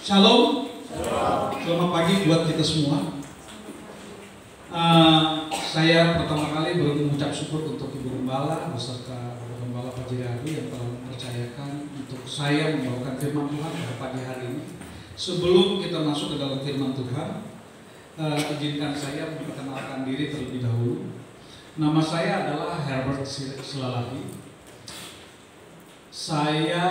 Shalom. Selamat pagi buat kita semua. Saya pertama kali mengucap syukur untuk Ibu Gembala beserta Bapak Gembala Pak Jiriadu yang telah mempercayakan untuk saya membawakan firman Tuhan pada pagi hari ini. Sebelum kita masuk ke dalam firman Tuhan, izinkan saya memperkenalkan diri terlebih dahulu. Nama saya adalah Herbert Silalahi. Saya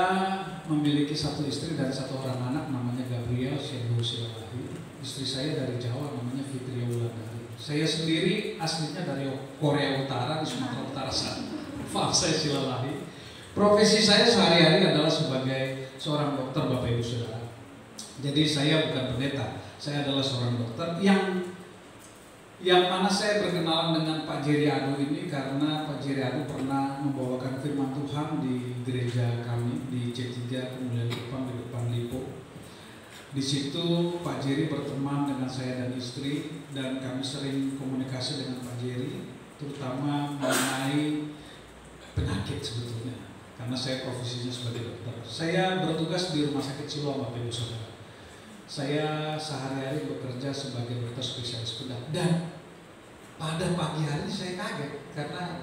memiliki satu istri dan satu orang anak namanya Gabriel Shehu Silalahi. Istri saya dari Jawa namanya Fitria Wulandari. Saya sendiri aslinya dari Korea Utara di Sumatera Utara sana. Maaf, saya Silalahi. Profesi saya sehari-hari adalah sebagai seorang dokter, Bapak Ibu Saudara. Jadi saya bukan pendeta, saya adalah seorang dokter yang mana saya berkenalan dengan Pak Jiriadu ini karena Pak Jiriadu pernah membawakan firman Tuhan di gereja kami di C3 Kemuliaan Depan di depan Lipo. Di situ Pak Jiri berteman dengan saya dan istri dan kami sering komunikasi dengan Pak Jiri, terutama mengenai penyakit sebetulnya. Karena saya profesinya sebagai dokter. Saya bertugas di Rumah Sakit Siloam, Bapak Ibu Saudara. Saya sehari-hari bekerja sebagai dokter spesialis bedah dan pada pagi hari saya kaget karena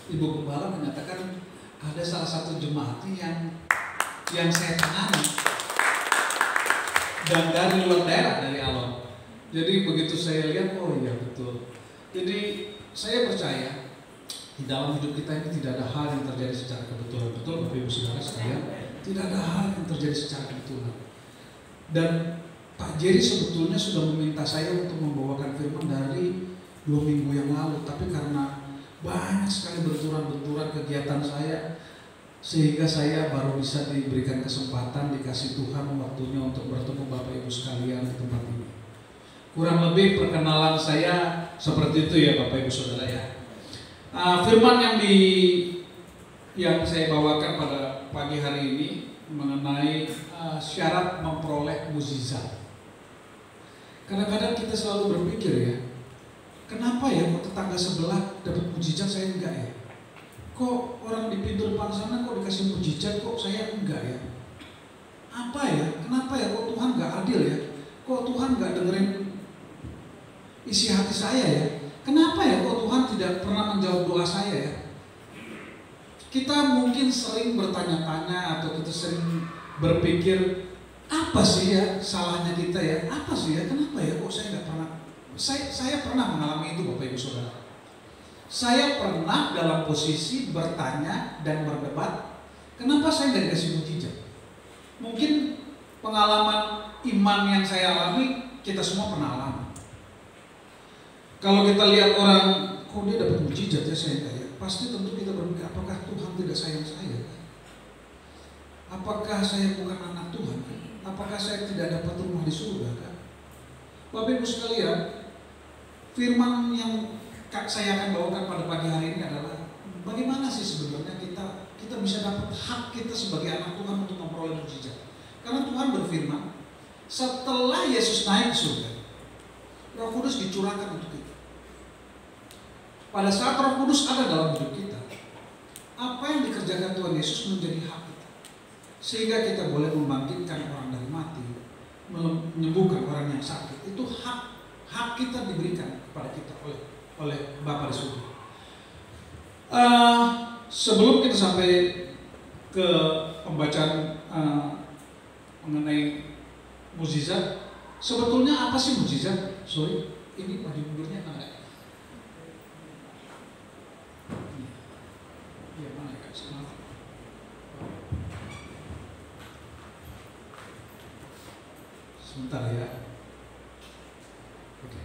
Ibu Gembala menyatakan ada salah satu jemaat yang saya tangani dan dari luar daerah, dari Alon. Jadi begitu saya lihat, oh iya betul. Jadi saya percaya di dalam hidup kita ini tidak ada hal yang terjadi secara kebetulan. Betul Bapak Ibu Saudara sekalian, tidak ada hal yang terjadi secara kebetulan. Dan Pak Jerry sebetulnya sudah meminta saya untuk membawakan firman dari 2 minggu yang lalu, tapi karena banyak sekali benturan-benturan kegiatan saya, sehingga saya baru bisa diberikan kesempatan, dikasih Tuhan waktunya untuk bertemu Bapak Ibu sekalian di tempat ini. Kurang lebih perkenalan saya seperti itu ya Bapak Ibu Saudara ya. Firman yang saya bawakan pada pagi hari ini mengenai syarat memperoleh mukjizat. Kadang-kadang kita selalu berpikir ya, kenapa ya kok tetangga sebelah dapat mukjizat saya enggak ya? Kok orang di pintu depan sana kok dikasih mukjizat kok saya enggak ya? Apa ya? Kenapa ya kok Tuhan enggak adil ya? Kok Tuhan enggak dengerin isi hati saya ya? Kenapa ya kok Tuhan tidak pernah menjawab doa saya ya? Kita mungkin sering bertanya-tanya atau kita sering berpikir, apa sih ya salahnya kita ya? Apa sih ya? Kenapa ya kok saya nggak pernah? Saya pernah mengalami itu Bapak Ibu Saudara. Saya pernah dalam posisi bertanya dan berdebat, kenapa saya nggak dikasih mukjizat? Mungkin pengalaman iman yang saya alami kita semua pernah alami. Kalau kita lihat orang, kok dia dapat mukjizat ya saya enggak ya? Pasti tentu kita berpikir, apakah Tuhan tidak sayang saya? Apakah saya bukan anak Tuhan? Apakah saya tidak dapat rumah di surga kan? Bapak Ibu sekalian, firman yang saya akan bawakan pada pagi hari ini adalah bagaimana sih sebenarnya kita bisa dapat hak kita sebagai anak Tuhan untuk memperoleh mukjizat. Karena Tuhan berfirman, setelah Yesus naik ke surga, Roh Kudus dicurahkan untuk kita. Pada saat Roh Kudus ada dalam hidup kita, apa yang dikerjakan Tuhan Yesus menjadi hak kita. Sehingga kita boleh membangkitkan orang dari mati, menyembuhkan orang yang sakit. Itu hak kita diberikan kepada kita oleh Bapa di surga. Sebelum kita sampai ke pembacaan mengenai mukjizat, sebetulnya apa sih mukjizat? Sorry, ini maju mundurnya mana? Iya mana ya? Sebentar ya. Oke.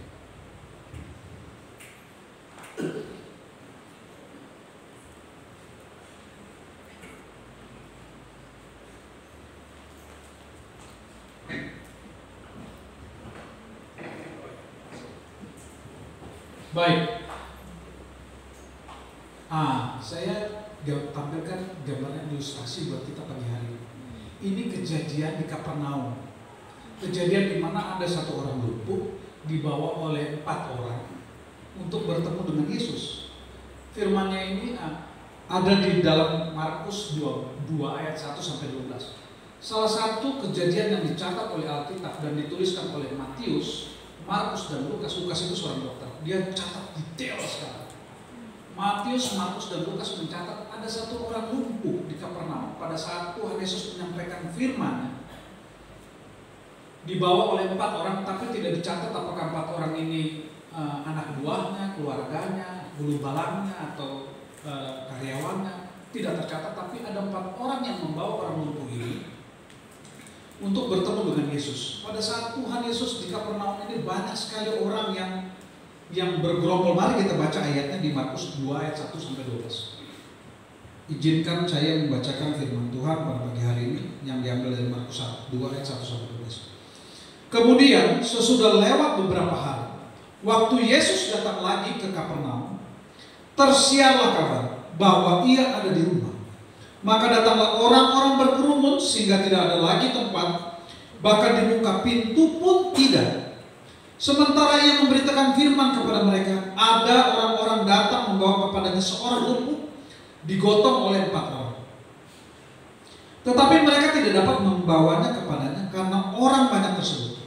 Baik. Saya tampilkan gambaran ilustrasi buat kita pagi hari ini. Ini kejadian di Kapernaum. Kejadian di mana ada satu orang lumpuh dibawa oleh 4 orang untuk bertemu dengan Yesus. Firman-Nya ini ada di dalam Markus 2 ayat 1 sampai 12. Salah satu kejadian yang dicatat oleh Alkitab dan dituliskan oleh Matius, Markus dan Lukas. Lukas itu seorang dokter. Dia catat detail sekali. Matius, Markus dan Lukas mencatat ada satu orang lumpuh di Kapernaum pada saat Tuhan Yesus menyampaikan firman. Dibawa oleh 4 orang, tapi tidak dicatat apakah 4 orang ini anak buahnya, keluarganya, bulu balangnya atau karyawannya. Tidak tercatat, tapi ada 4 orang yang membawa orang lumpuh ini untuk bertemu dengan Yesus. Pada saat Tuhan Yesus di Kapernaum ini banyak sekali orang yang bergerombol. Mari kita baca ayatnya di Markus 2 ayat 1 sampai 12. Izinkan saya membacakan firman Tuhan pada pagi hari ini yang diambil dari Markus 2 ayat 1 sampai 12. Kemudian sesudah lewat beberapa hari, waktu Yesus datang lagi ke Kapernaum, tersiarlah kabar bahwa ia ada di rumah. Maka datanglah orang-orang berkerumun sehingga tidak ada lagi tempat, bahkan di muka pintu pun tidak. Sementara ia memberitakan firman kepada mereka, ada orang-orang datang membawa kepadanya seorang lumpuh, digotong oleh 4 orang. Tetapi mereka tidak dapat membawanya kepadanya karena orang banyak tersebut.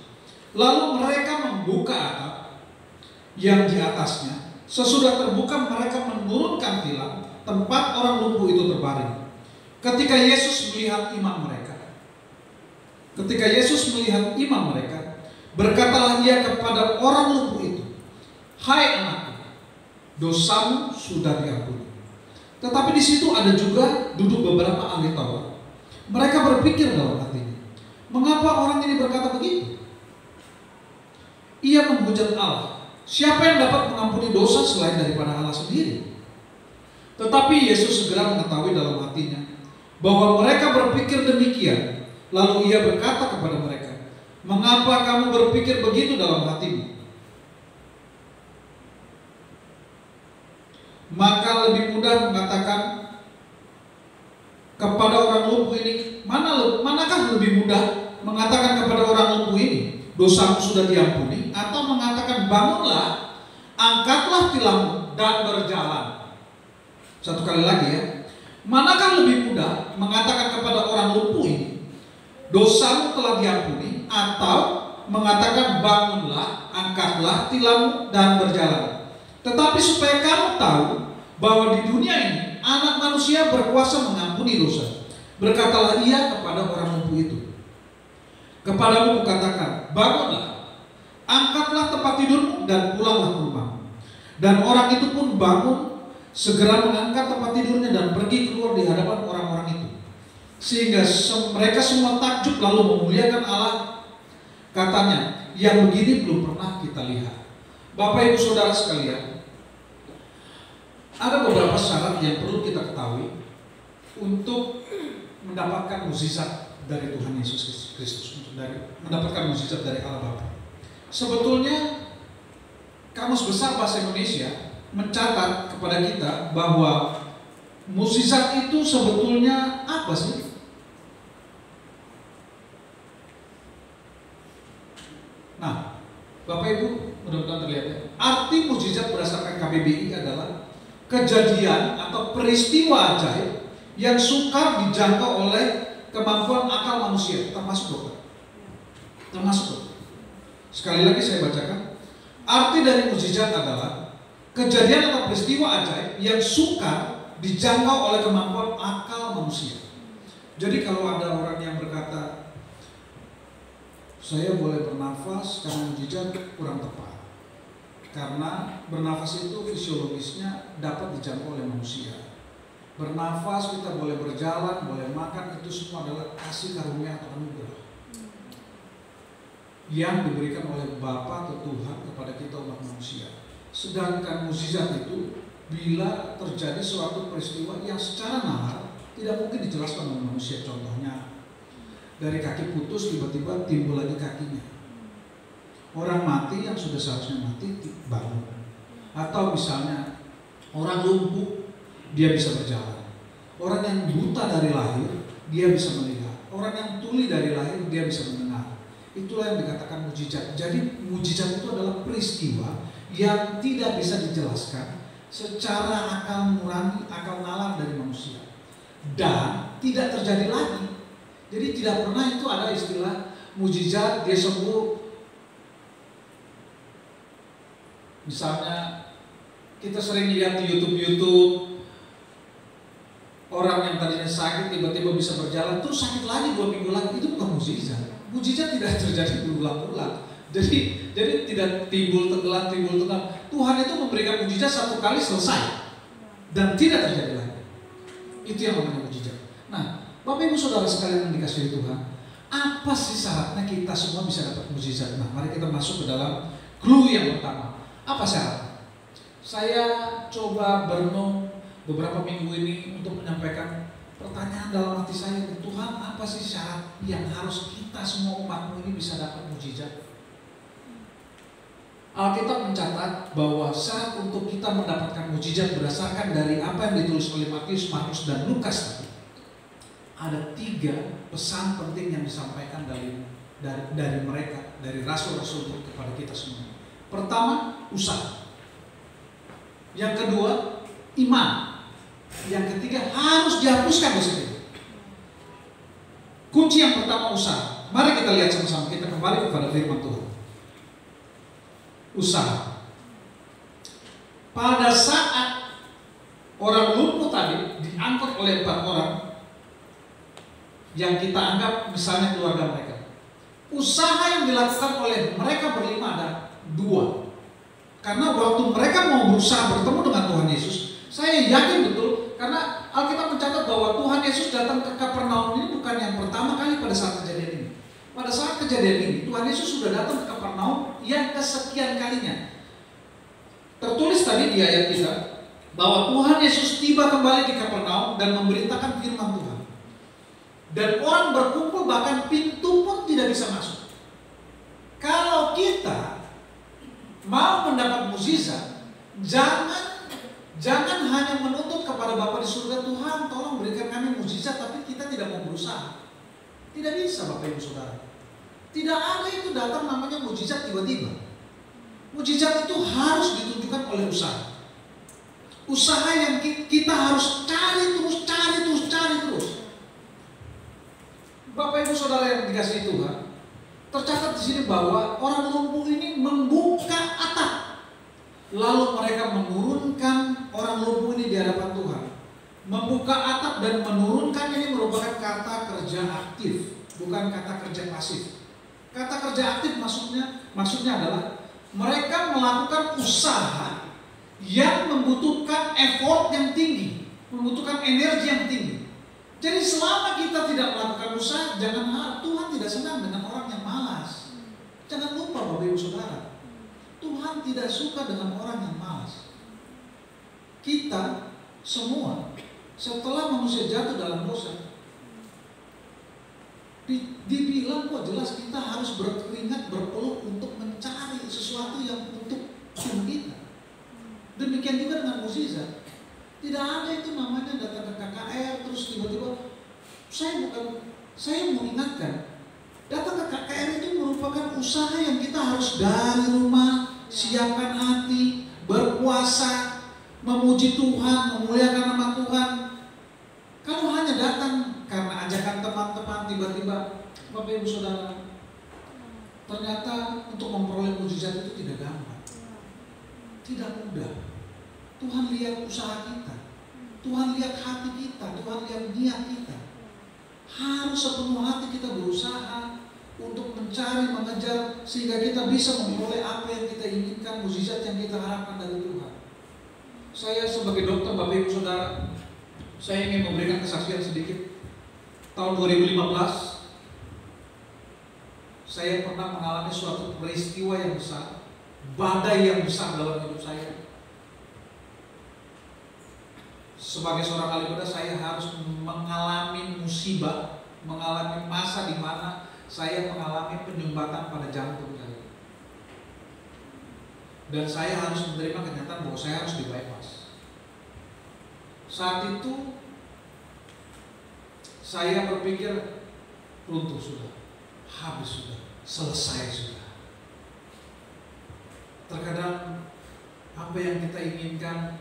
Lalu mereka membuka atap yang di atasnya. Sesudah terbuka mereka menurunkan tilam tempat orang lumpuh itu terbaring. Ketika Yesus melihat iman mereka, berkatalah ia kepada orang lumpuh itu, "Hai anakku, dosamu sudah diampuni." Tetapi di situ ada juga duduk beberapa ahli Taurat. Mereka berpikir dalam hatinya, mengapa orang ini berkata begitu? Ia menghujat Allah. Siapa yang dapat mengampuni dosa selain daripada Allah sendiri? Tetapi Yesus segera mengetahui dalam hatinya bahwa mereka berpikir demikian. Lalu ia berkata kepada mereka, "Mengapa kamu berpikir begitu dalam hatimu? Maka lebih mudah mengatakan kepada orang lumpuh ini, manakah lebih mudah mengatakan kepada orang lumpuh ini, dosamu sudah diampuni, atau mengatakan bangunlah, angkatlah tilammu dan berjalan?" Satu kali lagi ya. Manakah lebih mudah mengatakan kepada orang lumpuh ini, dosamu telah diampuni, atau mengatakan bangunlah, angkatlah tilammu dan berjalan? Tetapi supaya kamu tahu bahwa di dunia ini Anak Manusia berkuasa mengampuni dosa, berkatalah ia kepada orang lumpuh itu, "Kepadamu kukatakan, bangunlah, angkatlah tempat tidurmu dan pulanglah ke rumah." Dan orang itu pun bangun, segera mengangkat tempat tidurnya dan pergi keluar di hadapan orang-orang itu. Sehingga mereka semua takjub lalu memuliakan Allah. Katanya, yang begini belum pernah kita lihat. Bapak Ibu Saudara sekalian, ada beberapa syarat yang perlu kita ketahui untuk mendapatkan mukjizat dari Tuhan Yesus Kristus, untuk mendapatkan mukjizat dari Allah Bapa. Sebetulnya Kamus Besar Bahasa Indonesia mencatat kepada kita bahwa mukjizat itu sebetulnya apa sih? Nah, Bapak Ibu mudah-mudahan terlihat ya. Arti mukjizat berdasarkan KBBI adalah kejadian atau peristiwa ajaib yang sukar dijangkau oleh kemampuan akal manusia, termasuk dokter. Sekali lagi saya bacakan. Arti dari mukjizat adalah kejadian atau peristiwa ajaib yang sukar dijangkau oleh kemampuan akal manusia. Jadi kalau ada orang yang berkata, "Saya boleh bernafas," karena mukjizat kurang tepat. Karena bernafas itu fisiologisnya dapat dijangkau oleh manusia. Bernafas, kita boleh berjalan, boleh makan, itu semua adalah kasih karunia atau anugerah yang diberikan oleh Bapa atau Tuhan kepada kita umat manusia. Sedangkan mukjizat itu bila terjadi suatu peristiwa yang secara nalar tidak mungkin dijelaskan oleh manusia. Contohnya, dari kaki putus tiba-tiba timbul lagi kakinya. Orang mati yang sudah seharusnya mati bangun. Atau misalnya orang lumpuh dia bisa berjalan. Orang yang buta dari lahir dia bisa melihat. Orang yang tuli dari lahir dia bisa mendengar. Itulah yang dikatakan mukjizat. Jadi mukjizat itu adalah peristiwa yang tidak bisa dijelaskan secara akal nurani, akal nalar dari manusia, dan tidak terjadi lagi Jadi tidak pernah itu ada istilah mujizat dia sembuh. Misalnya kita sering lihat di YouTube orang yang tadinya sakit tiba-tiba bisa berjalan terus sakit lagi 2 minggu lagi, itu bukan mujizat. Mujizat tidak terjadi berulang-ulang. Jadi tidak timbul tenggelam. Tuhan itu memberikan mujizat satu kali selesai dan tidak terjadi lagi. Itu yang namanya mujizat. Nah, Bapak Ibu Saudara sekalian yang dikasihi Tuhan, apa sih syaratnya kita semua bisa dapat mujizat? Nah, mari kita masuk ke dalam clue yang pertama. Apa syaratnya? Saya coba berenung beberapa minggu ini untuk menyampaikan pertanyaan dalam hati saya, Tuhan, apa sih syarat yang harus kita semua umat-Mu ini bisa dapat mujizat? Alkitab mencatat bahwa syarat untuk kita mendapatkan mujizat berdasarkan dari apa yang ditulis oleh Matius, Markus, dan Lukas tadi. Ada 3 pesan penting yang disampaikan dari mereka, dari rasul-rasul kepada kita semua. Pertama, usaha. Yang kedua, iman. Yang ketiga, harus dihapuskan dosa kita. Kunci yang pertama, usaha. Mari kita lihat sama-sama, kita kembali kepada firman Tuhan. Usaha. Pada saat orang lumpuh tadi diangkut oleh 4 orang yang kita anggap misalnya keluarga mereka, usaha yang dilakukan oleh mereka berlima ada 2. Karena waktu mereka mau berusaha bertemu dengan Tuhan Yesus, saya yakin betul, karena Alkitab mencatat bahwa Tuhan Yesus datang ke Kapernaum ini bukan yang pertama kali pada saat kejadian ini. Pada saat kejadian ini, Tuhan Yesus sudah datang ke Kapernaum yang kesekian kalinya. Tertulis tadi di ayat kita bahwa Tuhan Yesus tiba kembali di Kapernaum dan memberitakan firman Tuhan. Dan orang berkumpul, bahkan pintu pun tidak bisa masuk. Kalau kita mau mendapat mukjizat, jangan hanya menuntut kepada Bapa di surga, Tuhan tolong berikan kami mukjizat, tapi kita tidak mau berusaha. Tidak bisa, Bapak Ibu Saudara. Tidak ada itu datang namanya mukjizat tiba-tiba. Mukjizat itu harus ditunjukkan oleh usaha. Usaha yang kita harus cari terus. Bapak Ibu Saudara yang dikasihi Tuhan, tercatat di sini bahwa orang lumpuh ini membuka atap. Lalu mereka menurunkan orang lumpuh ini di hadapan Tuhan. Membuka atap dan menurunkan ini merupakan kata kerja aktif, bukan kata kerja pasif. Kata kerja aktif maksudnya adalah mereka melakukan usaha yang membutuhkan effort yang tinggi, membutuhkan energi yang tinggi. Jadi selama kita tidak melakukan usaha, jangan harap Tuhan tidak senang dengan orang yang malas. Jangan lupa Bapak Ibu Saudara, Tuhan tidak suka dengan orang yang malas. Kita semua setelah manusia jatuh dalam dosa, dibilang kok jelas kita harus berkeringat, berpeluh untuk mencari sesuatu yang untuk Tuhan kita. Demikian juga dengan mukjizat. Tidak ada itu namanya datang ke KKR terus tiba-tiba saya mau ingatkan, datang ke KKR itu merupakan usaha yang kita harus dari rumah, siapkan hati, berpuasa, memuji Tuhan, memuliakan nama Tuhan. Kalau hanya datang karena ajakan teman-teman tiba-tiba, Bapak Ibu Saudara, ternyata untuk memperoleh mukjizat itu tidak gampang, tidak mudah. Tuhan lihat usaha kita, Tuhan lihat hati kita, Tuhan lihat niat kita. Harus sepenuh hati kita berusaha untuk mencari, mengejar, sehingga kita bisa memperoleh apa yang kita inginkan, mukjizat yang kita harapkan dari Tuhan. Saya sebagai dokter, Bapak Ibu Saudara, saya ingin memberikan kesaksian sedikit. Tahun 2015, saya pernah mengalami suatu peristiwa yang besar, badai yang besar dalam hidup saya. Sebagai seorang ahli muda, saya harus mengalami musibah, mengalami masa di mana saya mengalami penyumbatan pada jantung saya. Dan saya harus menerima kenyataan bahwa saya harus di bypass. Saat itu saya berpikir runtuh sudah, habis sudah, selesai sudah. Terkadang apa yang kita inginkan,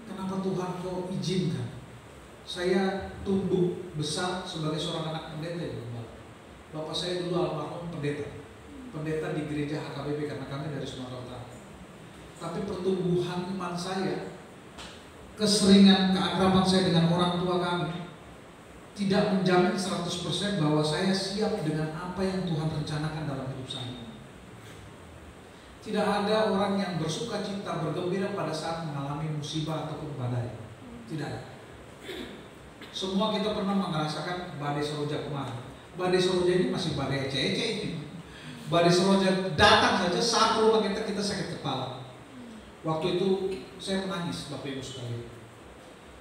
kenapa Tuhan kok izinkan? Saya tumbuh besar sebagai seorang anak pendeta ya Bapak. Bapak saya dulu almarhum pendeta di gereja HKBP karena kami dari Sumatera Utara. Tapi pertumbuhan iman saya, keseringan keakraban saya dengan orang tua kami tidak menjamin 100% bahwa saya siap dengan apa yang Tuhan rencanakan dalam hidup saya. Tidak ada orang yang bersuka cita, bergembira pada saat mengalami musibah ataupun badai. Tidak ada. Semua kita pernah merasakan badai Seroja kemarin. Badai Seroja ini masih badai ece-ece ini. Badai Seroja datang saja saat rumah kita sakit kepala. Waktu itu saya menangis, Bapak Ibu sekalian.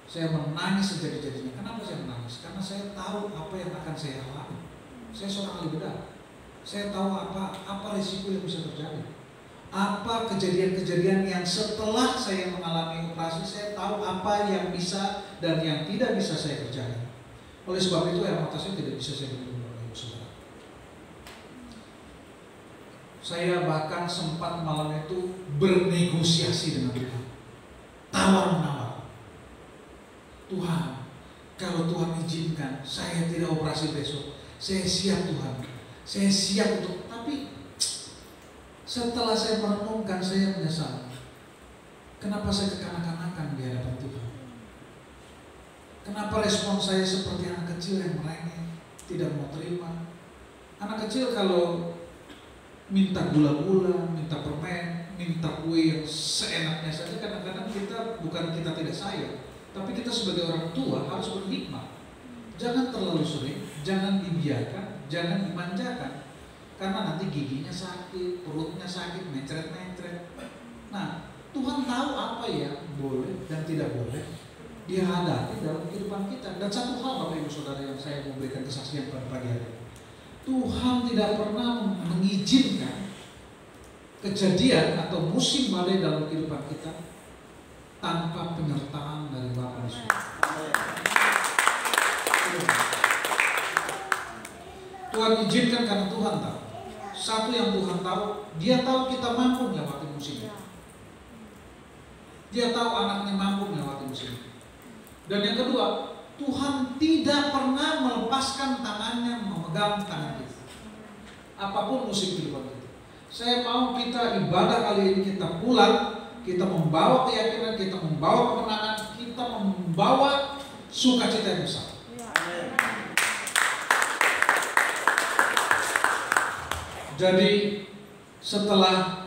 Saya menangis sejadi-jadinya. Kenapa saya menangis? Karena saya tahu apa yang akan saya alami. Saya seorang ahli bedah. Saya tahu apa risiko yang bisa terjadi. Apa kejadian-kejadian yang setelah saya mengalami operasi, saya tahu apa yang bisa dan yang tidak bisa saya kerjakan. Oleh sebab itu air mata saya tidak bisa saya bendung, Bapak Ibu Saudara. Saya bahkan sempat malam itu bernegosiasi dengan Tuhan, tawar-menawar. Tuhan, kalau Tuhan izinkan saya tidak operasi besok, saya siap Tuhan, saya siap untuk. Tapi setelah saya merenungkan, saya menyesal. Kenapa saya kekanak-kanakan di hadapan Tuhan? Kenapa respon saya seperti anak kecil yang merengek, tidak mau terima? Anak kecil kalau minta gula-gula, minta permen, minta kue yang seenaknya saja, kadang-kadang kita tidak sayang, tapi kita sebagai orang tua harus berhikmat. Jangan terlalu sering, jangan dibiarkan, jangan dimanjakan, karena nanti giginya sakit, perutnya sakit, mencret-mencret. Nah, Tuhan tahu apa yang boleh dan tidak boleh Dia hadapi dalam kehidupan kita. Dan satu hal Bapak Ibu Saudara yang saya memberikan kesaksian pada pagi hari, Tuhan tidak pernah mengizinkan kejadian atau musim badai dalam kehidupan kita tanpa penyertaan dari Bapa di surga. Tuhan izinkan karena Tuhan tahu. Satu yang Tuhan tahu, Dia tahu kita mampu melewati musim. Dia tahu anaknya mampu melewati musim. Dan yang kedua, Tuhan tidak pernah melepaskan tangannya memegang tangan kita. Apapun musim kehidupan kita. Saya mau kita ibadah kali ini kita pulang, kita membawa keyakinan, kita membawa kemenangan, kita membawa sukacita yang besar. Jadi setelah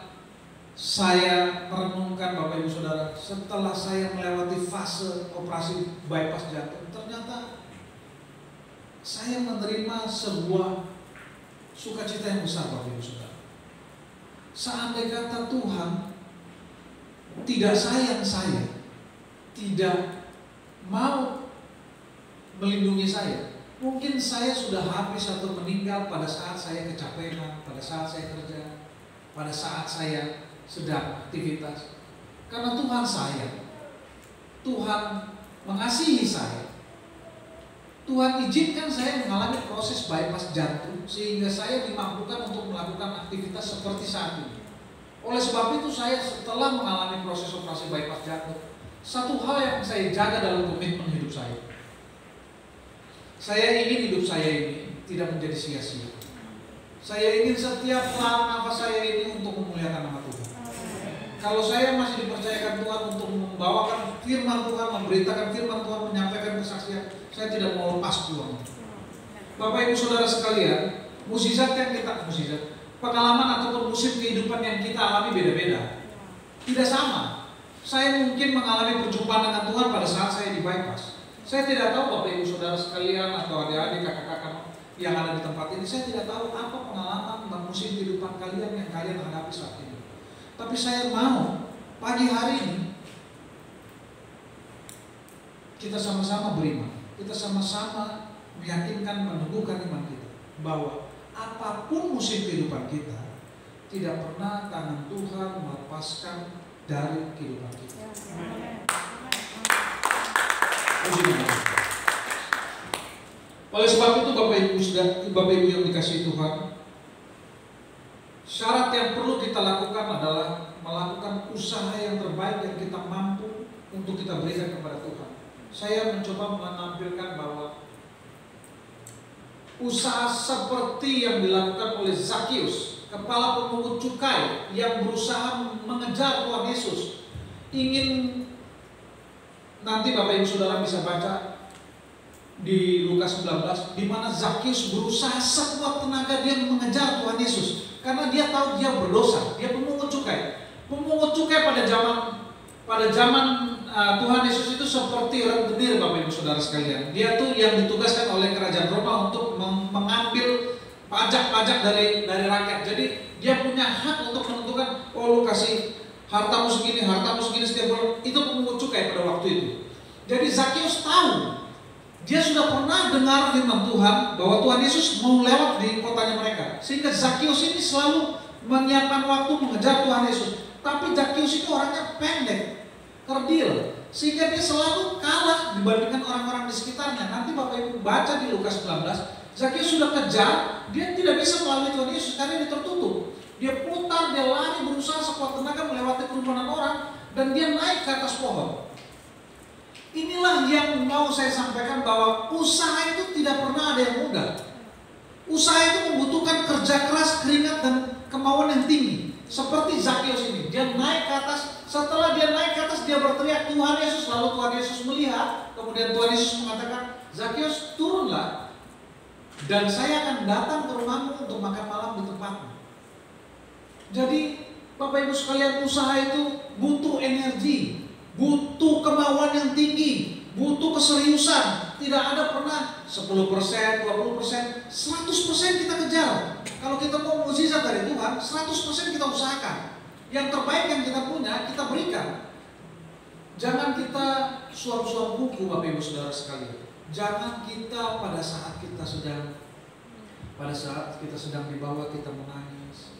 saya merenungkan Bapak Ibu Saudara, setelah saya melewati fase operasi bypass jantung, ternyata saya menerima sebuah sukacita yang besar Bapak Ibu Saudara. Seandainya kata Tuhan tidak sayang saya, tidak mau melindungi saya, mungkin saya sudah habis atau meninggal pada saat saya kecapean, pada saat saya kerja, pada saat saya sedang aktivitas. Karena Tuhan sayang, Tuhan mengasihi saya, Tuhan izinkan saya mengalami proses bypass jantung sehingga saya dimampukan untuk melakukan aktivitas seperti saat ini. Oleh sebab itu saya setelah mengalami proses operasi bypass jantung, satu hal yang saya jaga dalam komitmen hidup saya ingin hidup saya ini tidak menjadi sia-sia. Saya ingin setiap nafas saya ini untuk memuliakan nama Tuhan. Kalau saya masih dipercayakan Tuhan untuk membawakan firman Tuhan, memberitakan firman Tuhan, menyampaikan kesaksian, saya tidak mau lepas peluang. Bapak Ibu Saudara sekalian, pengalaman ataupun musim kehidupan yang kita alami beda-beda, tidak sama. Saya mungkin mengalami perjumpaan dengan Tuhan pada saat saya di bypass. Saya tidak tahu Bapak Ibu Saudara sekalian atau adik-adik, kakak-kakak yang ada di tempat ini, saya tidak tahu apa pengalaman dan musim kehidupan kalian yang kalian hadapi saat ini. Tapi saya mau pagi hari ini kita sama-sama beriman, kita sama-sama meyakinkan, meneguhkan iman kita bahwa apapun musim kehidupan kita, tidak pernah tangan Tuhan melepaskan dari kehidupan kita. Oleh sebab itu Bapak Ibu yang dikasihi Tuhan, syarat yang perlu kita lakukan adalah melakukan usaha yang terbaik yang kita mampu untuk kita berikan kepada Tuhan. Saya mencoba menampilkan bahwa usaha seperti yang dilakukan oleh Zakius, kepala pemungut cukai yang berusaha mengejar Tuhan Yesus. Ingin, nanti Bapak Ibu Saudara bisa baca di Lukas 19, di mana Zakius berusaha sekuat tenaga dia mengejar Tuhan Yesus, karena dia tahu dia berdosa. Dia pemungut cukai. Pemungut cukai pada zaman Tuhan Yesus itu seperti rentenir, Bapak Ibu Saudara sekalian. Dia tuh yang ditugaskan oleh kerajaan Roma untuk mengambil pajak-pajak dari rakyat. Jadi dia punya hak untuk menentukan, oh lu kasih hartamu segini setiap bulan. Itu pemungut cukai pada waktu itu. Jadi Zakius tahu, dia sudah pernah dengar firman Tuhan bahwa Tuhan Yesus mau lewat di kotanya mereka. Sehingga Zakius ini selalu menyiapkan waktu mengejar Tuhan Yesus. Tapi Zakius itu orangnya pendek, kerdil, sehingga dia selalu kalah dibandingkan orang-orang di sekitarnya. Nanti Bapak Ibu baca di Lukas 19, Zakius sudah kejar, dia tidak bisa melalui Tuhan Yesus karena dia tertutup. Dia putar, dia lari, berusaha sekuat tenaga melewati kerumunan orang, dan dia naik ke atas pohon. Inilah yang mau saya sampaikan, bahwa usaha itu tidak pernah ada yang mudah. Usaha itu membutuhkan kerja keras, keringat, dan kemauan yang tinggi. Seperti Zakius ini, dia naik ke atas. Setelah dia naik ke atas, dia berteriak Tuhan Yesus. Lalu Tuhan Yesus melihat, kemudian Tuhan Yesus mengatakan, Zakius, turunlah, dan saya akan datang ke rumahmu untuk makan malam di tempatmu. Jadi Bapak Ibu sekalian, usaha itu butuh energi, butuh kemauan yang tinggi, butuh keseriusan. Tidak ada pernah 10%, 20%, 100% kita kejar. Kalau kita mau mukjizat dari Tuhan, 100% kita usahakan. Yang terbaik yang kita punya, kita berikan. Jangan kita suap-suap buku, Bapak Ibu Saudara sekalian. Jangan kita pada saat kita sedang dibawa, kita menangis,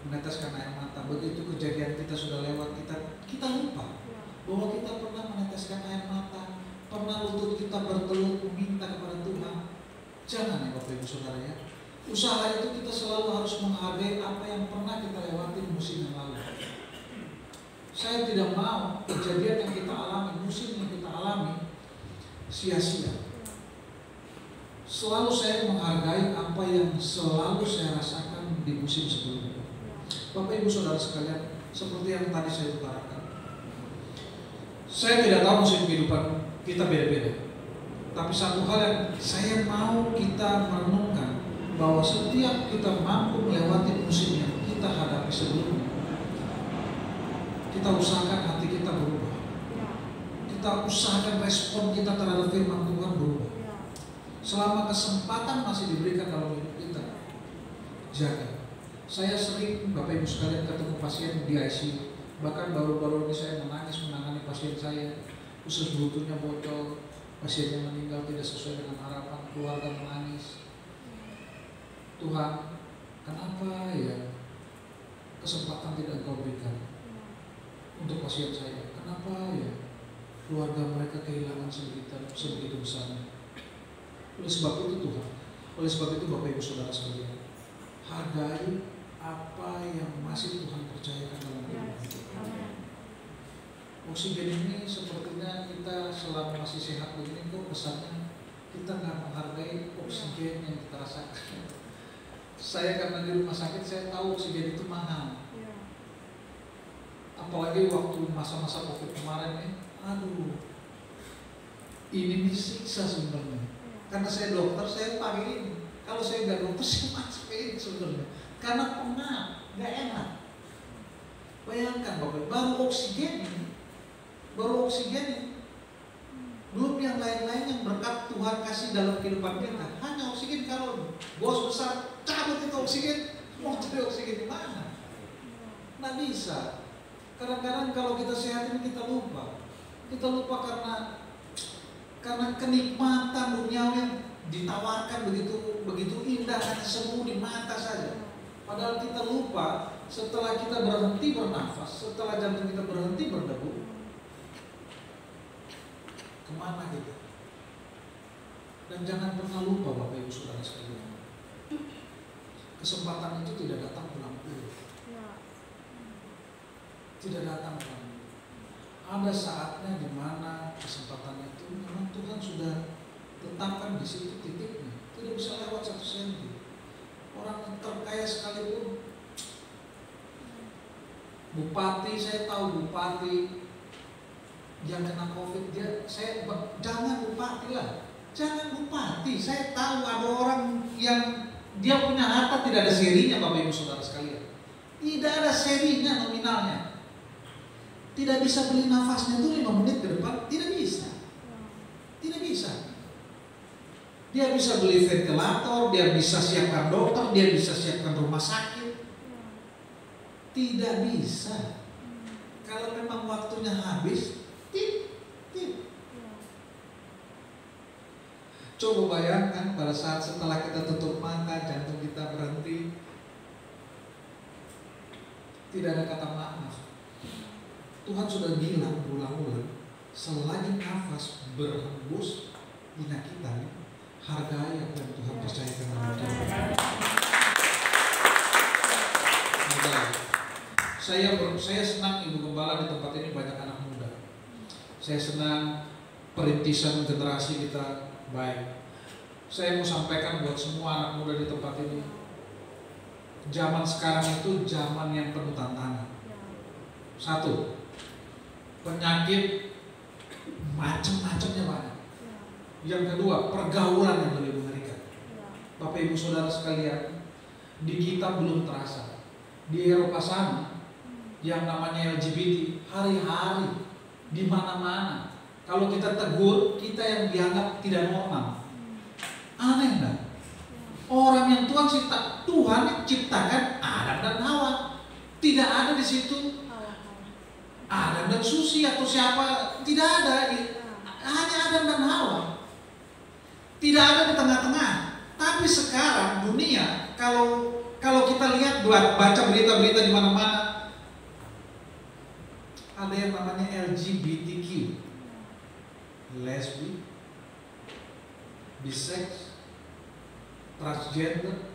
meneteskan air mata. Begitu kejadian kita sudah lewat, kita lupa bahwa kita pernah meneteskan air mata, pernah lutut kita bertelut meminta kepada Tuhan. Jangan ya Bapak Ibu Saudara ya. Usaha itu kita selalu harus menghargai apa yang pernah kita lewati musim yang lalu. Saya tidak mau kejadian yang kita alami, musim yang kita alami sia-sia. Selalu saya menghargai apa yang selalu saya rasakan di musim sebelumnya. Bapak Ibu Saudara sekalian, seperti yang tadi saya utarakan, saya tidak tahu musim kehidupan kita beda-beda. Tapi satu hal yang saya mau kita merenungkan, bahwa setiap kita mampu melewati musim yang kita hadapi sebelumnya, kita usahakan hati kita berubah. Kita usahakan respon kita terhadap firman Tuhan berubah. Selama kesempatan masih diberikan dalam hidup kita, jaga. Saya sering, Bapak Ibu sekalian, ketemu pasien di ICU. Bahkan baru-baru ini saya menangis menangani pasien saya, usus buntunya bocor, pasiennya meninggal tidak sesuai dengan harapan, keluarga menangis. Tuhan, kenapa ya kesempatan tidak Engkau berikan untuk pasien saya? Kenapa ya keluarga mereka kehilangan sebegitu besarnya? Oleh sebab itu Tuhan, oleh sebab itu Bapak Ibu Saudara sekalian, hargai apa yang masih Tuhan percayakan dalam hidup kita. Oksigen ini sepertinya kita selama masih sehat begini kok kesannya kita nggak menghargai oksigen yang kita rasakan. Saya karena di rumah sakit saya tahu oksigen itu mahal. Apalagi waktu masa-masa COVID kemarin nih, aduh, ini siksa sebenarnya. Karena saya dokter, saya pakein. Kalau saya nggak dokter, saya masukin sebenarnya. Karena penat, nggak enak. Bayangkan Bapak, baru oksigen ini, belum yang lain-lain yang berkat Tuhan kasih dalam kehidupan kita. Hanya oksigen, kalau bos besar cabut itu oksigen, mau cari oksigen di mana? Nggak bisa. Kadang-kadang kalau kita sehat ini kita lupa karena kenikmatan duniawi yang ditawarkan begitu indah, hanya semu di mata saja. Padahal kita lupa setelah kita berhenti bernafas, setelah jantung kita berhenti berdebu, kemana kita? Dan jangan pernah lupa Bapak Ibu Saudara sekalian, kesempatan itu tidak datang pulang-pulang. Tidak datang pulang. Ada saatnya di mana kesempatan itu memang Tuhan sudah tetapkan di situ titiknya. tidak bisa lewat 1 senti. Orang terkaya sekalipun, bupati, saya tahu bupati yang kena COVID, jangan bupati lah, jangan bupati. Saya tahu ada orang yang dia punya harta tidak ada serinya, Bapak Ibu Saudara sekalian. Tidak ada serinya nominalnya. Tidak bisa beli nafasnya itu 5 menit ke depan, tidak bisa. Tidak bisa. Dia bisa beli ventilator, dia bisa siapkan dokter, dia bisa siapkan rumah sakit. Tidak bisa. Kalau memang waktunya habis, coba bayangkan pada saat setelah kita tutup mata, jantung kita berhenti, tidak ada kata maaf. Tuhan sudah bilang berulang-ulang, selagi nafas berhembus di kita, hargai apa yang Tuhan percayakan kepada kita. Saya senang Ibu Gembala di tempat ini banyak anak muda. Saya senang perintisan generasi kita baik. Saya mau sampaikan buat semua anak muda di tempat ini, zaman sekarang itu zaman yang penuh tantangan. 1, penyakit macam-macamnya banyak. Yang kedua, pergaulan yang lebih mengerikan. Bapak Ibu Saudara sekalian, di kita belum terasa. Di Eropa sana, yang namanya LGBT hari-hari di mana-mana. Kalau kita tegur, kita yang dianggap tidak normal. Aneh kan? Orang yang Tuhan ciptakan Adam dan Hawa. Tidak ada di situ Adam dan Susi atau siapa, tidak ada. Hanya Adam dan Hawa. Tidak ada di tengah-tengah. Tapi sekarang dunia, kalau kita lihat, baca berita-berita di mana-mana, ada yang namanya LGBTQ, lesbi, bisex, transgender,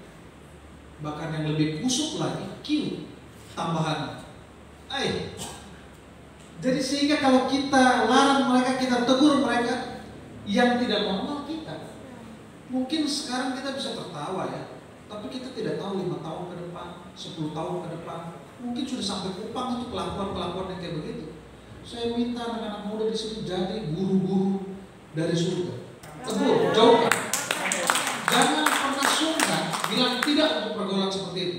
bahkan yang lebih kusut lagi, Q tambahan. Jadi sehingga kalau kita larang mereka, kita tegur mereka yang tidak normal kita, mungkin sekarang kita bisa tertawa ya, tapi kita tidak tahu 5 tahun ke depan, 10 tahun ke depan, mungkin sudah sampai Kupang itu kelakuan-kelakuan yang kayak begitu. Saya minta anak-anak muda di sini jadi guru-guru dari surga. Tegur, jauhkan. Jangan pernah sungkan bilang tidak untuk pergaulan seperti itu.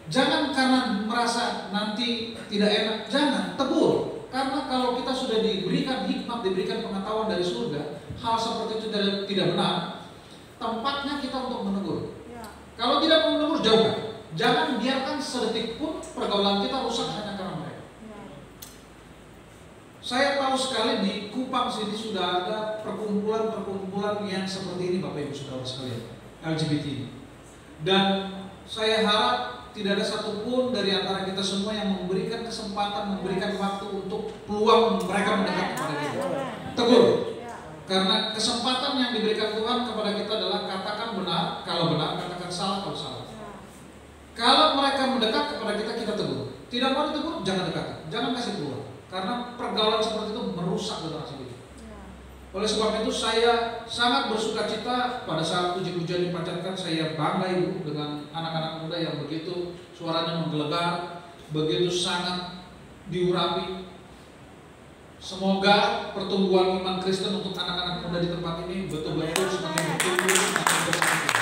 Jangan karena merasa nanti tidak enak, jangan, tegur. Karena kalau kita sudah diberikan hikmat, diberikan pengetahuan dari surga, hal seperti itu tidak benar, tempatnya kita untuk menegur. Kalau tidak mau menegur, jauhkan. Jangan biarkan sedetik pun pergaulan kita rusak hanya karena mereka. Saya tahu sekali di Kupang sini sudah ada perkumpulan-perkumpulan yang seperti ini, Bapak Ibu Saudara sekalian, LGBT. Dan saya harap tidak ada satupun dari antara kita semua yang memberikan kesempatan, memberikan waktu untuk peluang mereka mendekat kepada kita. Tegur. Karena kesempatan yang diberikan Tuhan kepada kita adalah katakan benar kalau benar, katakan salah kalau salah. Kalau mereka mendekat kepada kita, kita tegur. Tidak mau ditegur, jangan dekat, jangan kasih peluang. Karena pergaulan seperti itu merusak generasi kita. Oleh sebab itu saya sangat bersukacita pada saat puji-pujian dipanjatkan. Saya bangga Ibu dengan anak-anak muda yang begitu suaranya menggelegar, begitu sangat diurapi. Semoga pertumbuhan iman Kristen untuk anak-anak muda di tempat ini betul-betul semakin bertumbuh, semakin bertumbuh.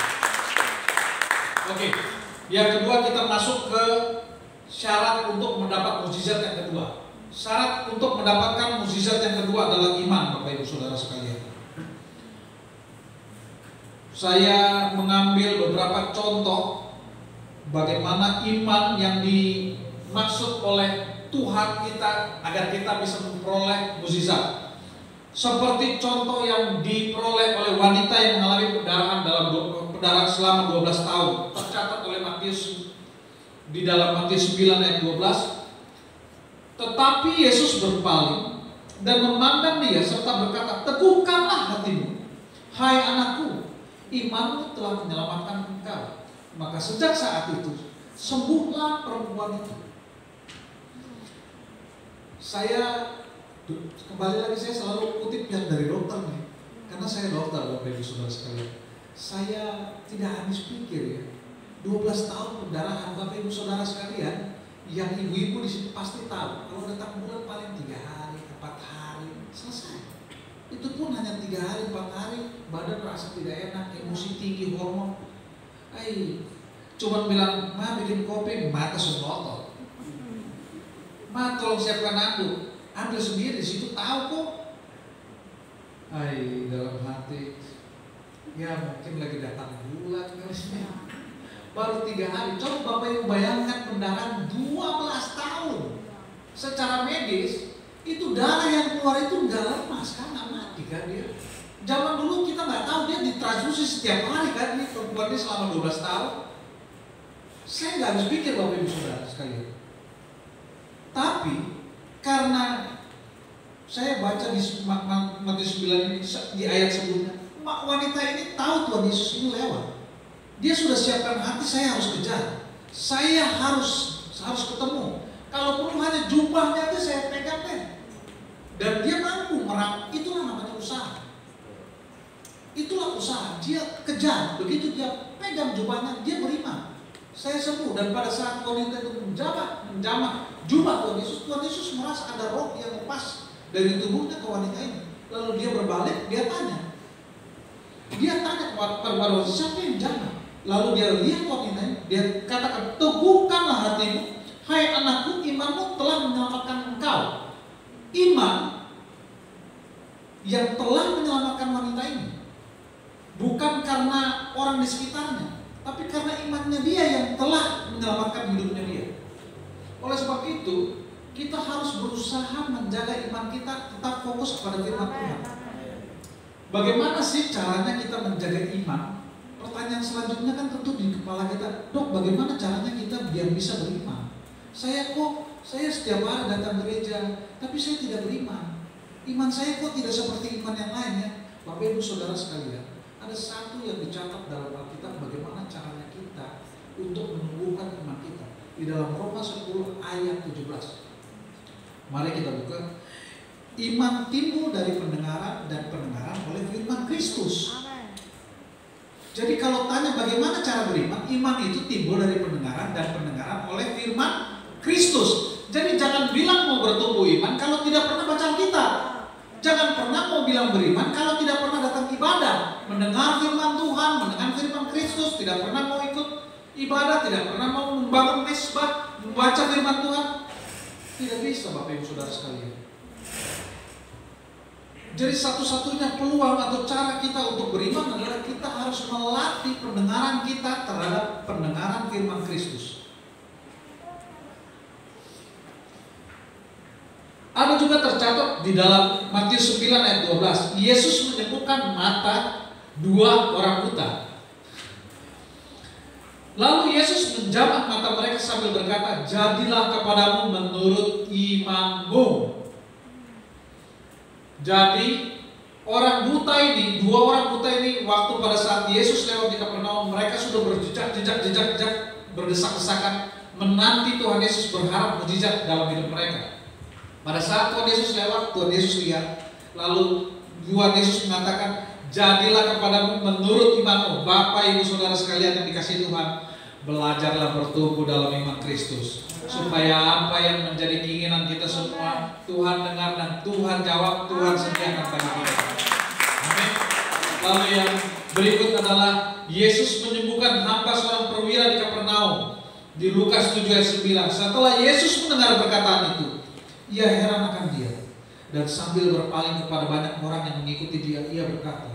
Oke, yang kedua kita masuk ke syarat untuk mendapat mukjizat yang kedua. Syarat untuk mendapatkan mukjizat yang kedua adalah iman, Bapak Ibu Saudara sekalian. Saya mengambil beberapa contoh bagaimana iman yang dimaksud oleh Tuhan kita agar kita bisa memperoleh mukjizat. Seperti contoh yang diperoleh oleh wanita yang mengalami pendarahan selama 12 tahun, tercatat oleh Matius di dalam Matius 9 ayat 12. Tetapi Yesus berpaling dan memandang dia serta berkata, teguhkanlah hatimu, hai anakku, imanmu telah menyelamatkan engkau. Maka sejak saat itu sembuhlah perempuan itu. Saya kembali lagi, saya selalu kutip yang dari dokter nih, karena saya dokter, Bapak Ibu Saudara sekalian. Saya tidak habis pikir ya. 12 tahun pendarahan, Bapak Ibu Saudara sekalian, yang ibu-ibu di sini pasti tahu. Kalau datang bulan paling 3 hari, 4 hari, selesai. Itu pun hanya 3 hari, 4 hari, badan rasa tidak enak, emosi tinggi, hormon. Cuman bilang, Ma bikin kopi, mata semprotot. Ma tolong siapkan anduk, ambil sendiri, di situ tahu kok. Dalam hati, ya mungkin lagi datang bulan baru 3 hari. Coba Bapak Ibu bayangkan pendarahan 12 tahun. Secara medis itu darah yang keluar itu nggak lemas kan, nggak mati kan dia. Zaman dulu kita nggak tahu dia ditransfusi setiap hari kan, ini perempuan ini selama 12 tahun. Saya nggak habis pikir Bapak Ibu Saudara sekalian. Tapi karena saya baca di Matius 9 ini di ayat sebelumnya, wanita ini tahu Tuhan Yesus ini lewat. Dia sudah siapkan hati, saya harus kejar, saya harus ketemu. Kalau perlu hanya jubahnya aja saya pegang deh. Dan dia mampu merang, itulah namanya usaha. Itulah usaha, dia kejar. Begitu dia pegang jubahnya, dia beriman. Saya sembuh. Dan pada saat wanita itu menjamah jubah Tuhan Yesus merasa ada roh yang lepas dari tubuhnya ke wanita ini. Lalu dia berbalik, dia tanya kepada wanita, siapa yang jamah? Lalu dia lihat wanita ini, dia katakan, teguhkanlah hatimu, hai anakku, imanmu telah menyelamatkan engkau. Iman yang telah menyelamatkan wanita ini bukan karena orang di sekitarnya, tapi karena imannya dia yang telah menyelamatkan hidupnya dia. Oleh sebab itu, kita harus berusaha menjaga iman kita tetap fokus kepada firman Tuhan. Bagaimana sih caranya kita menjaga iman? Pertanyaan selanjutnya kan tentu di kepala kita, Dok, bagaimana caranya kita biar bisa beriman? Saya setiap hari datang gereja, tapi saya tidak beriman. Iman saya kok tidak seperti iman yang lainnya. Bapak Ibu Saudara sekalian, ada satu yang dicatat dalam Alkitab bagaimana caranya kita untuk menumbuhkan iman kita. Di dalam Roma 10 ayat 17. Mari kita buka. Iman timbul dari pendengaran dan pendengaran oleh firman Kristus. Jadi kalau tanya bagaimana cara beriman, iman itu timbul dari pendengaran dan pendengaran oleh firman Kristus. Jadi jangan bilang mau bertumbuh iman kalau tidak pernah baca Alkitab. Jangan pernah mau bilang beriman kalau tidak pernah datang ibadah, mendengar firman Tuhan, mendengar firman Kristus, tidak pernah mau ikut ibadah, tidak pernah mau membangun mesbah, membaca firman Tuhan. Tidak bisa Bapak Ibu Saudara sekalian. Jadi satu-satunya peluang atau cara kita untuk beriman adalah kita harus melatih pendengaran kita terhadap pendengaran firman Kristus. Ada juga tercatat di dalam Matius 9 ayat 12, Yesus menyembuhkan mata 2 orang buta. Lalu Yesus menjamah mata mereka sambil berkata, jadilah kepadamu menurut imanmu. Jadi orang buta ini, 2 orang buta ini, waktu pada saat Yesus lewat di Kapernaum, mereka sudah berjejak berdesak-desakan menanti Tuhan Yesus, berharap mujizat dalam hidup mereka. Pada saat Tuhan Yesus lewat, Tuhan Yesus lihat, lalu Tuhan Yesus mengatakan, jadilah kepadamu menurut imanmu. Bapak Ibu Saudara sekalian yang dikasihi Tuhan, belajarlah bertumbuh dalam iman Kristus, supaya apa yang menjadi keinginan kita semua Tuhan dengar dan Tuhan jawab, Tuhan sediakan bagi kita. Amin. Lalu yang berikut adalah Yesus menyembuhkan hamba seorang perwira di Kapernaum di Lukas 7 ayat 9. Setelah Yesus mendengar perkataan itu, ia heran akan dia, dan sambil berpaling kepada banyak orang yang mengikuti dia, ia berkata,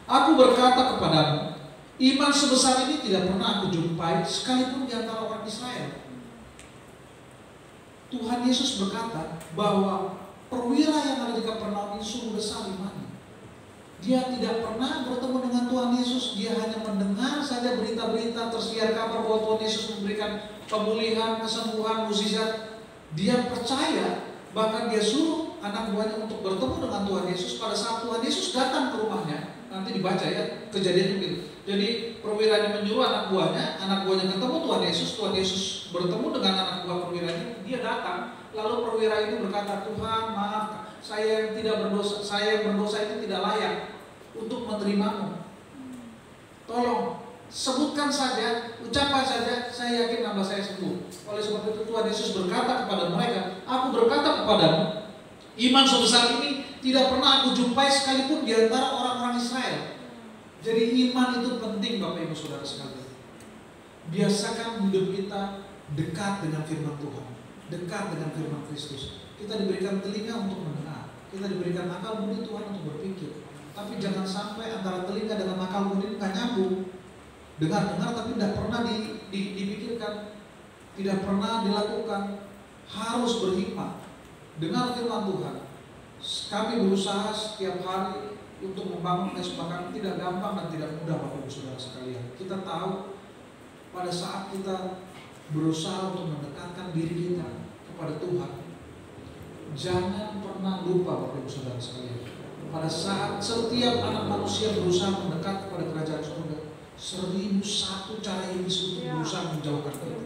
aku berkata kepadamu, iman sebesar ini tidak pernah aku jumpai sekalipun di antara orang Israel. Tuhan Yesus berkata bahwa perwira yang ada di Kapernaum ini sungguh besar imannya. Dia tidak pernah bertemu dengan Tuhan Yesus, dia hanya mendengar saja berita-berita, tersiar kabar bahwa Tuhan Yesus memberikan pemulihan, kesembuhan, mukjizat. Dia percaya, bahkan dia suruh anak buahnya untuk bertemu dengan Tuhan Yesus. Pada saat Tuhan Yesus datang ke rumahnya, nanti dibaca ya kejadian itu. Jadi perwiranya menyuruh anak buahnya ketemu Tuhan Yesus bertemu dengan anak buah perwiranya, dia datang, lalu perwira itu berkata, Tuhan maaf, saya yang berdosa ini tidak layak untuk menerimamu. sebutkan saja, ucapkan saja, saya yakin nambah saya sembuh. Oleh sebab itu Tuhan Yesus berkata kepada mereka, aku berkata kepadamu, iman sebesar ini tidak pernah aku jumpai sekalipun di antara orang-orang Israel. Jadi iman itu penting Bapak Ibu Saudara sekalian. Biasakan hidup kita dekat dengan firman Tuhan, dekat dengan firman Kristus. Kita diberikan telinga untuk mendengar, kita diberikan akal budi Tuhan untuk berpikir. Tapi jangan sampai antara telinga dengan akal budi nggak nyambung. Dengar-dengar tapi tidak pernah dipikirkan, tidak pernah dilakukan. Harus berhikmat. Dengar firman Tuhan. Kami berusaha setiap hari untuk membangun kesepakatan, tidak gampang dan tidak mudah Bapak Ibu Saudara sekalian. Kita tahu pada saat kita berusaha untuk mendekatkan diri kita kepada Tuhan, jangan pernah lupa Bapak Ibu Saudara sekalian. Pada saat setiap anak manusia berusaha mendekat kepada kerajaan surga, 1001 cara iblis untuk berusaha menjauhkan kita.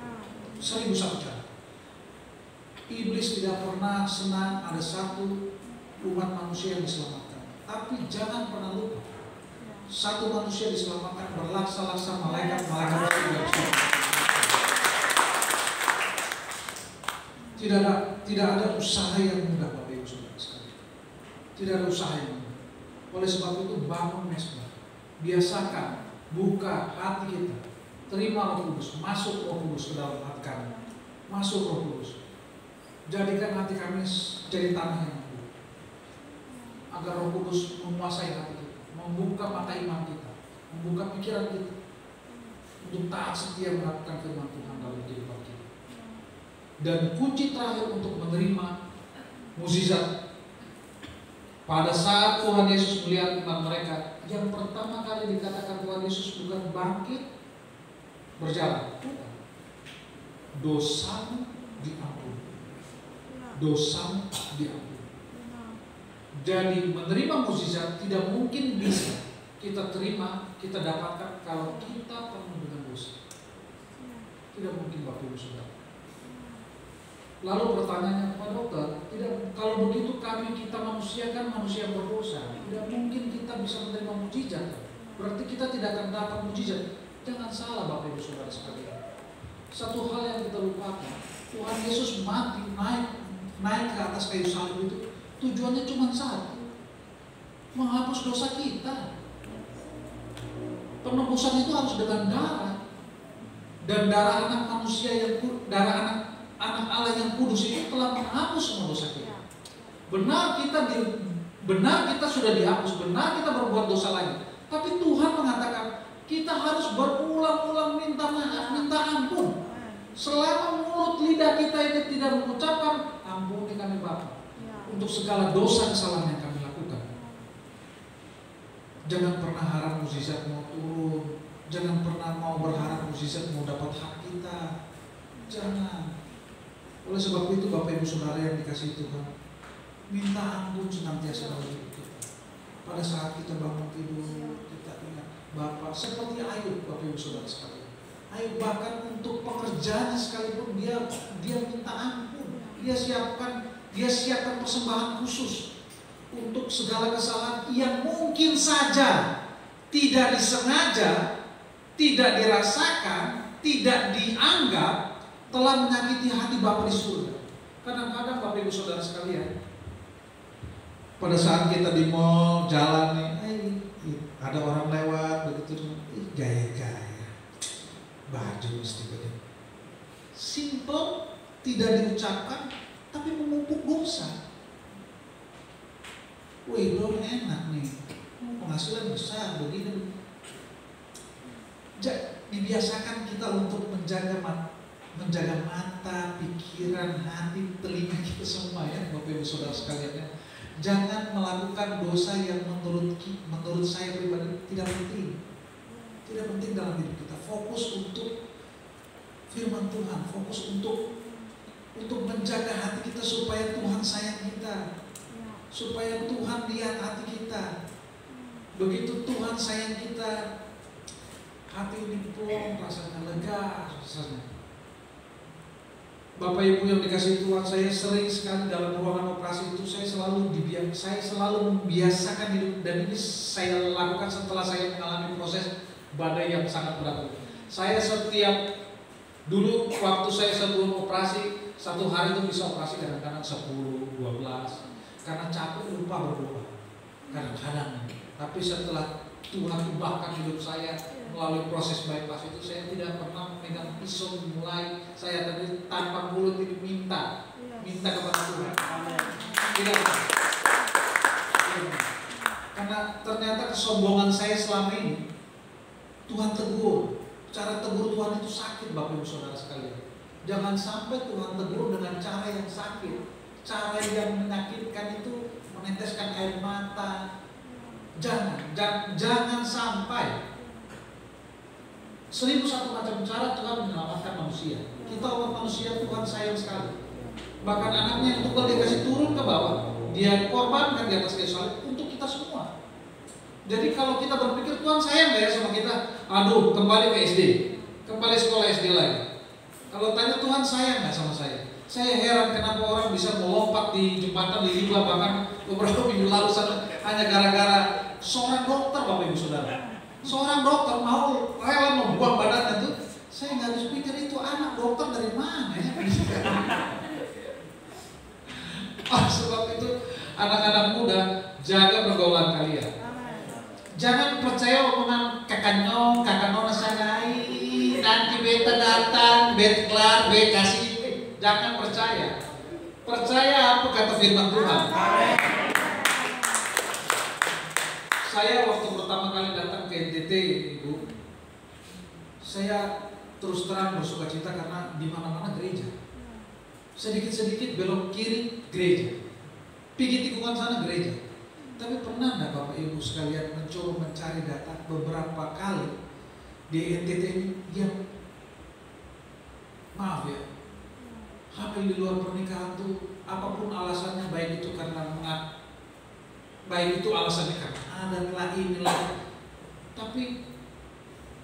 1001 cara. Iblis tidak pernah senang ada satu umat manusia yang diselamatkan. Tapi jangan pernah lupa, satu manusia diselamatkan berlaksa-laksa malaikat-malaikat yang diselamatkan. Tidak ada usaha yang mudah Bapak Ibu Saudara sekalian. Tidak ada usaha yang mudah. Oleh sebab itu bangun mesbah. Biasakan buka hati kita, terima Roh Kudus, masuk Roh Kudus ke dalam hati kami, masuk Roh Kudus. Jadikan hati kami jadi tanah yang empuk, agar Roh Kudus menguasai hati kita, membuka mata iman kita, membuka pikiran kita untuk taat setia melakukan firman Tuhan dalam kehidupan kita. Dan kunci terakhir untuk menerima mukjizat, pada saat Tuhan Yesus melihat iman mereka, yang pertama kali dikatakan Tuhan Yesus bukan bangkit berjalan, bukan. Dosamu diampuni. Dosamu diampuni. Jadi menerima mukjizat tidak mungkin bisa kita terima, kita dapatkan kalau kita penuh dengan dosa. Tidak mungkin Bapak Ibu Saudara. Lalu pertanyaannya kepada dokter, tidak, kalau begitu kita manusia kan manusia berdosa, tidak mungkin kita bisa menerima mukjizat. Berarti kita tidak akan dapat mukjizat. Jangan salah Bapak Ibu Saudara sekalian. Satu hal yang kita lupakan, Tuhan Yesus mati naik ke atas kayu salib itu tujuannya cuma satu, menghapus dosa kita. Penebusan itu harus dengan darah, dan darah anak manusia darah anak Allah yang kudus itu telah menghapus semua dosa kita. Benar kita sudah dihapus, benar kita berbuat dosa lagi. Tapi Tuhan mengatakan kita harus berulang-ulang minta maaf, minta ampun. Selama mulut lidah kita ini tidak mengucapkan ampuni kami Bapa untuk segala dosa kesalahan yang kami lakukan. Jangan pernah harap mukjizat mau turun, jangan pernah mau berharap mukjizat mau dapat hak kita. Jangan. Oleh sebab itu Bapak Ibu Saudara yang dikasihi Tuhan, minta ampun senantiasa dalam hidup kita. Pada saat kita bangun tidur, kita ingat Bapak, seperti Ayub Bapak Ibu Saudara sekalian. Ayub bahkan untuk pekerjaannya sekalipun dia minta ampun. Dia siapkan persembahan khusus untuk segala kesalahan yang mungkin saja tidak disengaja, tidak dirasakan, tidak dianggap telah menyakiti hati Bapa di surga. Kadang-kadang Bapak Ibu Saudara sekalian, pada saat kita di mall jalan nih, ada orang lewat begitu, gaya-gaya, baju mesti begini. Simple, tidak diucapkan, tapi menumpuk dosa. Wih, lo enak nih, penghasilan besar begini. Dibiasakan kita untuk menjaga mata, pikiran, hati, telinga kita semua ya, Bapak Ibu Saudara sekalian ya. Jangan melakukan dosa yang menurut saya pribadi tidak penting. Tidak penting dalam hidup kita. Fokus untuk firman Tuhan, fokus untuk menjaga hati kita supaya Tuhan sayang kita. Supaya Tuhan lihat hati kita. Begitu Tuhan sayang kita, hati ini plong, rasanya lega, rasanya. Bapak Ibu yang dikasihi Tuhan, saya sering sekali dalam ruangan operasi itu saya selalu membiasakan hidup, dan ini saya lakukan setelah saya mengalami proses badai yang sangat berat. Saya setiap dulu waktu saya sebelum operasi, satu hari itu bisa operasi kadang-kadang 10, 12 karena capek lupa berdoa kadang-kadang. Tapi setelah Tuhan ubahkan hidup saya melalui proses bypass itu, saya tidak pernah megang pisau mulai saya tadi tanpa mulut ini minta kepada Tuhan. Tidak pernah. Karena ternyata kesombongan saya selama ini Tuhan tegur. Cara tegur Tuhan itu sakit, Bapak Ibu Saudara sekalian. Jangan sampai Tuhan tegur dengan cara yang sakit, cara yang menyakitkan itu, meneteskan air mata. Jangan sampai. 1001 macam cara Tuhan menyelamatkan manusia. Kita umat manusia Tuhan sayang sekali. Bahkan anaknya yang tunggal dia kasih turun ke bawah, dia korbankan di atas kayu salib untuk kita semua. Jadi kalau kita berpikir Tuhan sayang gak ya sama kita, aduh kembali ke SD, kembali sekolah SD lagi. Kalau tanya Tuhan sayang gak sama saya heran kenapa orang bisa melompat di jembatan di riba, bahkan beberapa minggu lalu hanya gara-gara seorang dokter, Bapak Ibu Saudara. Seorang dokter mau rela membuang badannya itu, saya nggak habis pikir itu anak dokter dari mana ya? Sebab itu anak-anak muda, jaga pergaulan kalian. Jangan percaya omongan kakak nona sangai, nanti beta datang, bet kelar, bet kasih. Jangan percaya. Percaya apa kata firman Tuhan. Saya waktu pertama kali datang ke NTT, Ibu, saya terus terang bersuka cita karena di mana-mana gereja. Sedikit-sedikit belok kiri gereja, pergi tikungan sana gereja. Tapi pernah enggak Bapak Ibu sekalian mencoba mencari data beberapa kali di NTT ini yang maaf ya, hamil di luar pernikahan tuh apapun alasannya, baik itu karena baik itu alasannya karena ada inilah. Tapi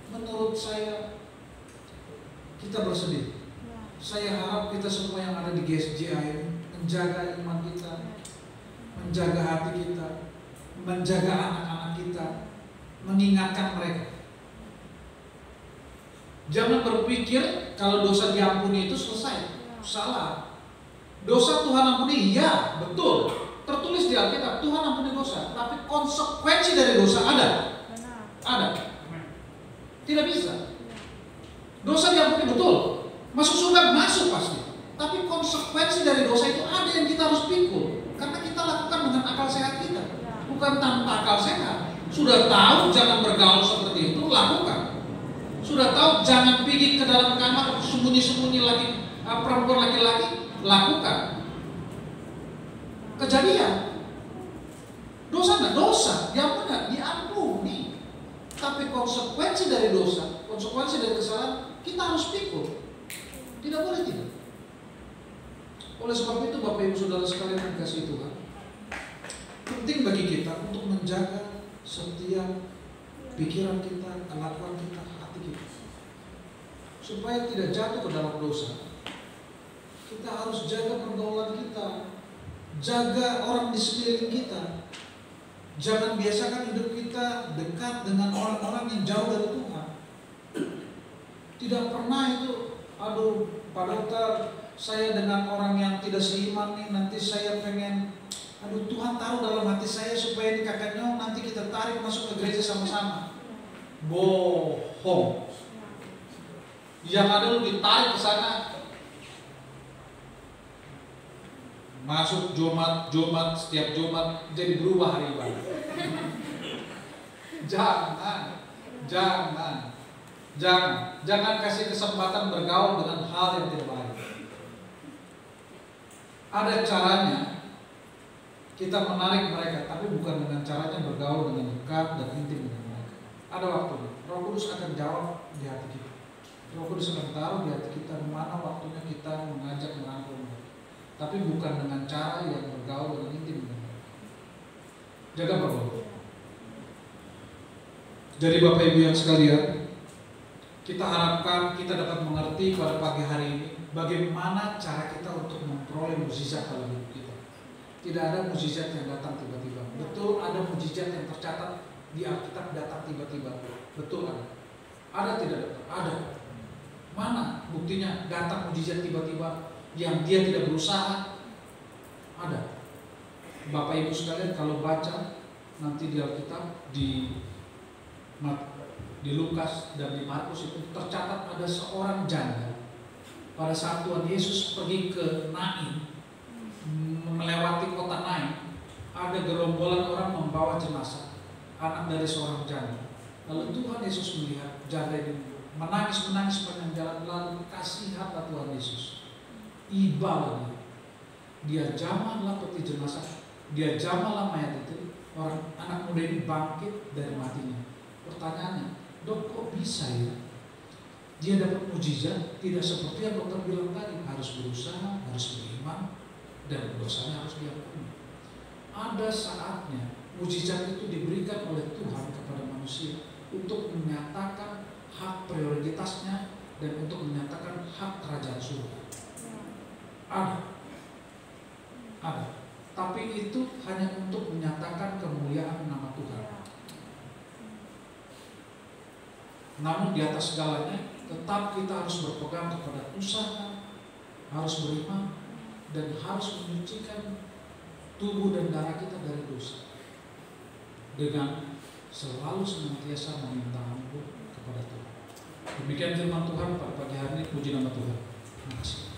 menurut saya kita bersedih. Saya harap kita semua yang ada di GSJA ini menjaga iman kita, menjaga hati kita, menjaga anak-anak kita, mengingatkan mereka. Jangan berpikir kalau dosa diampuni itu selesai. Salah. Dosa Tuhan ampuni, iya betul. Tertulis di Alkitab Tuhan ampuni dosa, tapi konsekuensi dari dosa ada. Ada. Tidak bisa. Dosa diampuni betul. Masuk surga masuk pasti. Tapi konsekuensi dari dosa itu ada yang kita harus pikul. Karena kita lakukan dengan akal sehat kita, bukan tanpa akal sehat. Sudah tahu jangan bergaul seperti itu, lakukan. Sudah tahu jangan pergi ke dalam kamar sembunyi-sembunyi lagi perempuan laki-laki, lakukan. Kejadian. Dosa enggak? Dosa. Diampuni enggak? Diampuni. Tapi konsekuensi dari dosa, konsekuensi dari kesalahan kita harus pikul. Tidak boleh tidak. Oleh sebab itu Bapak Ibu Saudara sekalian yang dikasihi Tuhan, penting bagi kita untuk menjaga setiap pikiran kita, kelakuan kita, hati kita, supaya tidak jatuh ke dalam dosa. Kita harus jaga pergaulan kita, jaga orang di sekeliling kita. Jangan biasakan hidup kita dekat dengan orang-orang yang jauh dari Tuhan. Tidak pernah itu, aduh Pak Dokter, saya dengan orang yang tidak seiman nih, nanti saya pengen, aduh Tuhan taruh dalam hati saya supaya ini kakaknya nanti kita tarik masuk ke gereja sama-sama. Bohong. Yang ada lu ditarik ke sana, masuk Jumat, setiap Jumat jadi berubah hari ibadah. Jangan kasih kesempatan bergaul dengan hal yang tidak baik. Ada caranya kita menarik mereka, tapi bukan dengan caranya bergaul dengan dekat dan intim dengan mereka. Ada waktunya. Roh Kudus akan jawab di hati kita. Roh Kudus akan taruh di hati kita mana waktunya kita mengajak merangkul mereka. Tapi bukan dengan cara yang bergaul dengan intim dengan mereka. Jaga pergaulan. Jadi Bapak Ibu yang sekalian, kita harapkan kita dapat mengerti pada pagi hari ini bagaimana cara kita untuk memperoleh mukjizat dalam hidup kita. Tidak ada mukjizat yang datang tiba-tiba. Betul ada mukjizat yang tercatat di Alkitab datang tiba-tiba. Betul ada. Ada tidak dokter? Ada. Mana buktinya datang mujizat tiba-tiba yang dia tidak berusaha? Ada. Bapak Ibu sekalian kalau baca nanti di Alkitab di Lukas dan di Markus itu tercatat ada seorang janda pada saat Tuhan Yesus pergi ke Nain, melewati kota Nain, ada gerombolan orang membawa jenazah anak dari seorang janda. Lalu Tuhan Yesus melihat janda ini menangis sepanjang jalan, lalu kasihanlah Tuhan Yesus. Ibalah dia jamalah peti jenazah, dia jamalah mayat itu. Orang anak muda ini bangkit dari matinya. Pertanyaannya, dok kok bisa ya? Dia dapat mujizat tidak seperti yang dokter bilang tadi, harus berusaha, harus beriman, dan dosanya harus diampuni. Ada saatnya mujizat itu diberikan oleh Tuhan kepada manusia untuk menyatakan hak prioritasnya dan untuk menyatakan hak kerajaan surga. Ada. Tapi itu hanya untuk menyatakan kemuliaan nama Tuhan. Namun di atas segalanya tetap kita harus berpegang kepada usaha, harus beriman, dan harus menyucikan tubuh dan darah kita dari dosa dengan selalu senantiasa meminta ampun kepada Tuhan. Demikian firman Tuhan pada pagi hari ini. Puji nama Tuhan. Terima kasih.